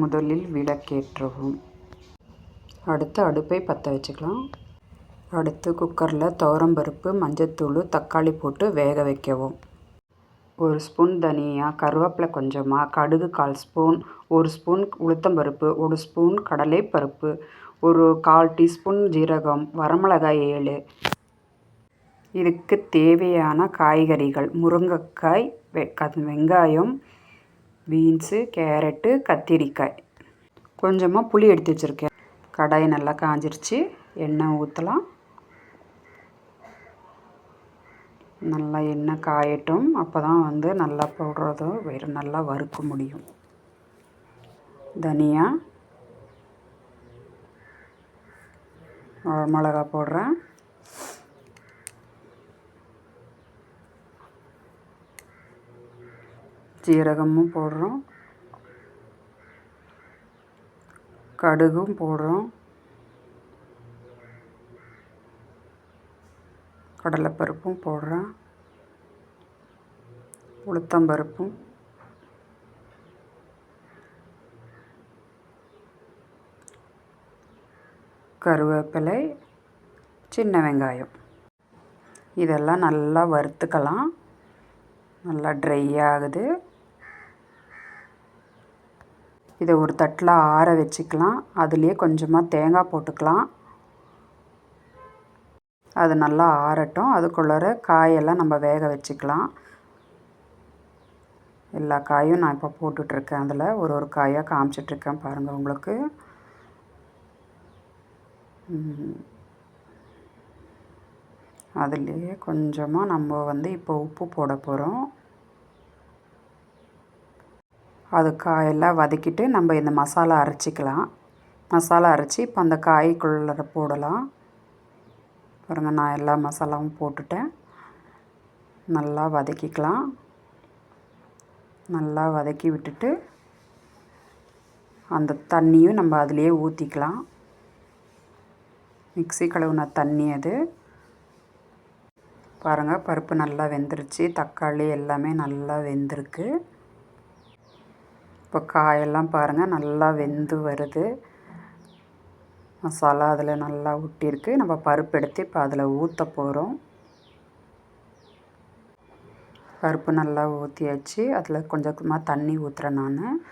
முதலில் விளக்கேற்றவும். அடுத்து அடுப்பை பற்ற வச்சுக்கலாம். அடுத்து குக்கரில் துவரம்பருப்பு, மஞ்சத்தூள், தக்காளி போட்டு வேக வைக்கவும். 1 ஸ்பூன் தனியா, கருவேப்பிலை கொஞ்சமாக, கடுகு 1/4 ஸ்பூன், 1 ஸ்பூன் உளுத்தம்பருப்பு, 1 ஸ்பூன் கடலைப்பருப்பு, ஒரு 1/4 டீஸ்பூன் ஜீரகம், வரமிளகாய் 7. இதுக்கு தேவையான காய்கறிகள்: முருங்கைக்காய், வெங்காயம், பீன்ஸு, கேரட்டு, கத்திரிக்காய். கொஞ்சமாக புளி எடுத்து வச்சுருக்கேன். கடாய் நல்லா காஞ்சிருச்சு. எண்ணெய் ஊற்றலாம். நல்லா எண்ணெய் காயட்டும். அப்போ தான் நல்லா போடுறதும் நல்லா வறுக்க முடியும். தனியா, மிளகா போடுறேன். ஜீரகமும் போடுறோம். கடுகும் போடுறோம். கடலைப்பருப்பும் போடுறேன். உளுத்தம்பருப்பும், கருவேப்பிலை, சின்ன வெங்காயம். இதெல்லாம் நல்லா வறுத்துக்கலாம். நல்லா ட்ரை ஆகுது. இதை ஒரு தட்டில் ஆற வச்சுக்கலாம். அதுலேயே கொஞ்சமாக தேங்காய் போட்டுக்கலாம். அது நல்லா ஆறட்டும். அதுக்குள்ளார காயெல்லாம் நம்ம வேக வச்சுக்கலாம். எல்லா காயும் நான் இப்போ போட்டுட்ருக்கேன். அதில் ஒரு காயாக காமிச்சிட்ருக்கேன் பாருங்கள் உங்களுக்கு. அதுலேயே கொஞ்சமாக நம்ம இப்போ உப்பு போட போகிறோம். அது காயெல்லாம் வதக்கிட்டு நம்ம இந்த மசாலா அரைச்சிக்கலாம். மசாலா அரைச்சி இப்போ அந்த காய்க்குள்ளே போடலாம். பாருங்கள், நான் எல்லா மசாலாவும் போட்டுட்டேன். நல்லா வதக்கிக்கலாம். நல்லா வதக்கி விட்டுட்டு அந்த தண்ணியும் நம்ம அதிலேயே ஊற்றிக்கலாம். மிக்ஸி கழுவுன தண்ணி அது. பாருங்கள், பருப்பு நல்லா வெந்துருச்சு. தக்காளி எல்லாமே நல்லா வெந்திருக்கு. இப்போ காயெல்லாம் பாருங்கள் நல்லா வெந்து வருது. மசாலா அதில் நல்லா ஊட்டியிருக்கு. நம்ம பருப்பு எடுத்து இப்போ அதில் ஊற்ற போகிறோம். பருப்பு நல்லா ஊற்றியாச்சு. அதில் கொஞ்சமாக தண்ணி ஊற்றுறேன். நான்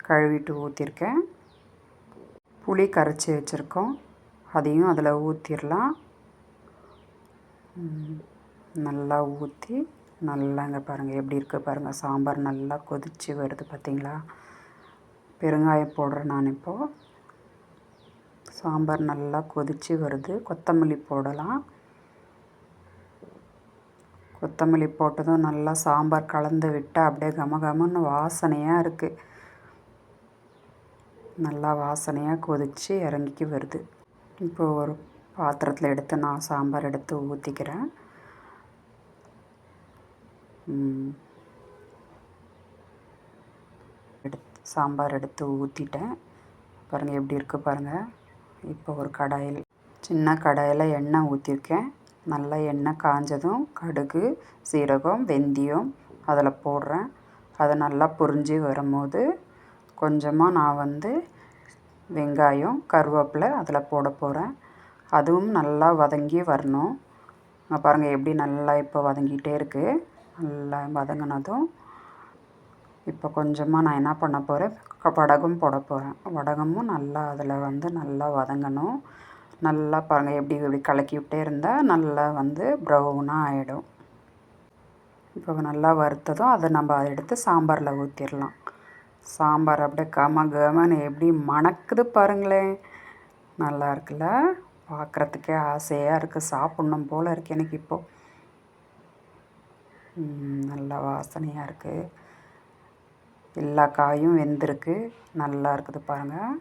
கழுவிட்டு ஊற்றிருக்கேன். புளி கரைச்சி வச்சுருக்கோம். அதையும் அதில் ஊற்றிடலாம். நல்லா ஊற்றி நல்லா இங்கே பாருங்கள் எப்படி இருக்குது பாருங்கள். சாம்பார் நல்லா கொதித்து வருது பார்த்திங்களா. பெருங்காயம் போடுறேன் நான் இப்போது. சாம்பார் நல்லா கொதித்து வருது. கொத்தமல்லி போடலாம். கொத்தமல்லி போட்டதும் நல்லா சாம்பார் கலந்து விட்டால் அப்படியே கமகமன்னு வாசனையாக இருக்குது. நல்லா வாசனையாக கொதித்து இறங்கிக்கு வருது. இப்போது ஒரு பாத்திரத்தில் எடுத்து நான் சாம்பார் எடுத்து ஊற்றிக்கிறேன். சாம்பார் எடுத்து ஊற்றிட்டேன். பாருங்கள் எப்படி இருக்குது பாருங்கள். இப்போ ஒரு கடாயில், சின்ன கடாயில் எண்ணெய் ஊற்றிருக்கேன். நல்லா எண்ணெய் காஞ்சதும் கடுகு, சீரகம், வெந்தயம் அதில் போடுறேன். அது நல்லா பொரிஞ்சு வரும்போது கொஞ்சமாக நான் வெங்காயம், கருவேப்பிலை அதில் போட போகிறேன். அதுவும் நல்லா வதங்கி வரணும். பாருங்கள் எப்படி நல்லா இப்போ வதங்கிட்டே இருக்குது. நல்லா வதங்கினதும் இப்போ கொஞ்சமாக நான் என்ன பண்ண போகிறேன், வடகம் போட போகிறேன். வடகமும் நல்லா அதில் நல்லா வதங்கணும். நல்லா பாருங்கள் எப்படி கலக்கி விட்டே இருந்தால் நல்லா ப்ரௌனாக ஆகிடும். இப்போ நல்லா வறுத்ததும் அதை நம்ம எடுத்து சாம்பாரில் ஊற்றிடலாம். சாம்பார் அப்படியே கமன்னு எப்படி மணக்குது பாருங்களேன். நல்லா இருக்குல்ல. பார்க்குறதுக்கே ஆசையாக இருக்குது. சாப்பிட்ணும் போல் இருக்குது எனக்கு இப்போது. நல்லா வாசனையாக இருக்குது. எல்லா காயும் வெந்திருக்கு. நல்லா இருக்குது பாருங்கள்.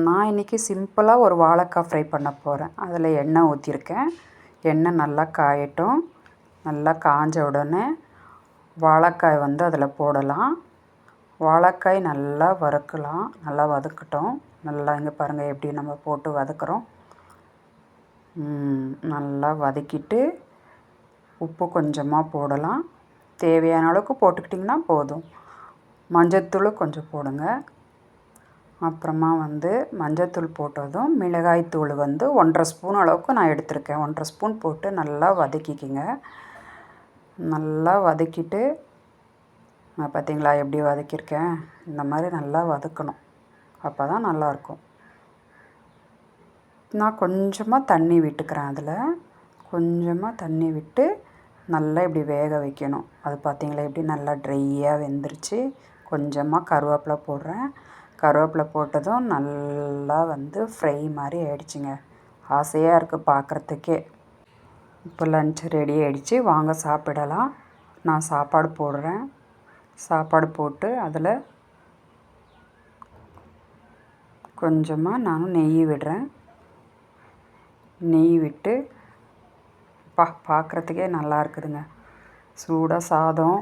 நான் இன்றைக்கி சிம்பிளாக ஒரு வாழைக்காய் ஃப்ரை பண்ண போகிறேன். அதில் எண்ணெய் ஊற்றிருக்கேன். எண்ணெய் நல்லா காயட்டும். நல்லா காஞ்ச உடனே வாழைக்காய் அதில் போடலாம். வாழைக்காய் நல்லா வதக்கலாம். நல்லா வதக்கட்டும். நல்லா இங்கே பாருங்கள் எப்படி நம்ம போட்டு வதக்குறோம். நல்லா வதக்கிட்டு உப்பு கொஞ்சமாக போடலாம். தேவையான அளவுக்கு போட்டுக்கிட்டிங்கன்னா போதும். மஞ்சத்தூள் கொஞ்சம் போடுங்க. அப்புறமா வந்து மஞ்சத்தூள் போட்டதும் மிளகாய்த்தூள் வந்து 1½ ஸ்பூன் அளவுக்கு நான் எடுத்திருக்கேன். 1½ ஸ்பூன் போட்டு நல்லா வதக்கிக்கிங்க. நல்லா வதக்கிட்டு பார்த்தீங்களா எப்படி வதக்கியிருக்கேன்? இந்த மாதிரி நல்லா வதக்கணும். அப்போ தான் நல்லாயிருக்கும். நான் கொஞ்சமாக தண்ணி விட்டுக்கிறேன். அதில் கொஞ்சமாக தண்ணி விட்டு நல்லா இப்படி வேக வைக்கணும். அது பார்த்தீங்களா எப்படி நல்லா ட்ரையாக வெந்துருச்சு. கொஞ்சமாக கருவேப்பிலை போடுறேன். கருவேப்பிலை போட்டதும் நல்லா வந்து ஃப்ரை மாதிரி ஆயிடுச்சுங்க. ஆசையாக இருக்குது பார்க்குறதுக்கே. இப்போ லன்ச் ரெடி ஆகிடுச்சு. வாங்க சாப்பிடலாம். நான் சாப்பாடு போடுறேன். சாப்பாடு போட்டு அதில் கொஞ்சமாக நான் நெய் விடுறேன். நெய் விட்டு பார்க்குறதுக்கே நல்லா இருக்குதுங்க. சூடாக சாதம்,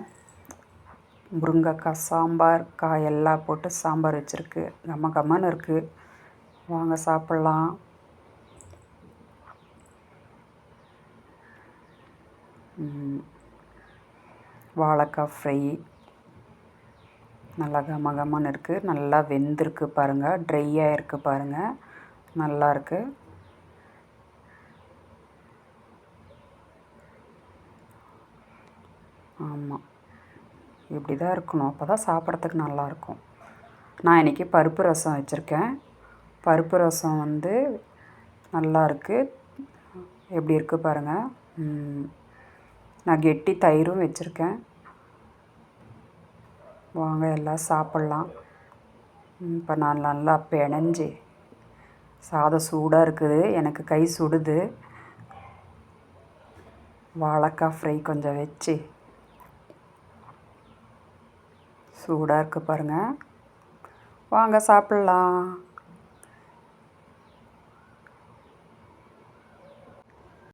முருங்கைக்காய் சாம்பார், காய் எல்லாம் போட்டு சாம்பார் வச்சுருக்கு. கம்ம கம்மன்னு இருக்குது. வாங்க சாப்பிட்லாம். வாழைக்காய் ஃப்ரை நல்லா கம கம்மன்னு இருக்குது. நல்லா வெந்திருக்கு பாருங்கள். ட்ரையாக இருக்குது பாருங்கள். நல்லாயிருக்கு. ஆமாம், இப்படி தான் இருக்கணும். அப்போ தான் சாப்பிட்றதுக்கு நல்லாயிருக்கும். நான் இன்றைக்கி பருப்பு ரசம் வச்சுருக்கேன். பருப்பு ரசம் வந்து நல்லாயிருக்கு. எப்படி இருக்குது பாருங்கள். நான் கெட்டி தயிரும் வச்சுருக்கேன். வாங்க எல்லாம் சாப்பிட்லாம். இப்போ நான் நல்லா பிணைஞ்சி சாதம் சூடாக இருக்குது. எனக்கு கை சுடுது. வாழைக்காய் ஃப்ரை கொஞ்சம் வச்சு சூடாக இருக்குது பாருங்கள். வாங்க சாப்பிட்லாம்.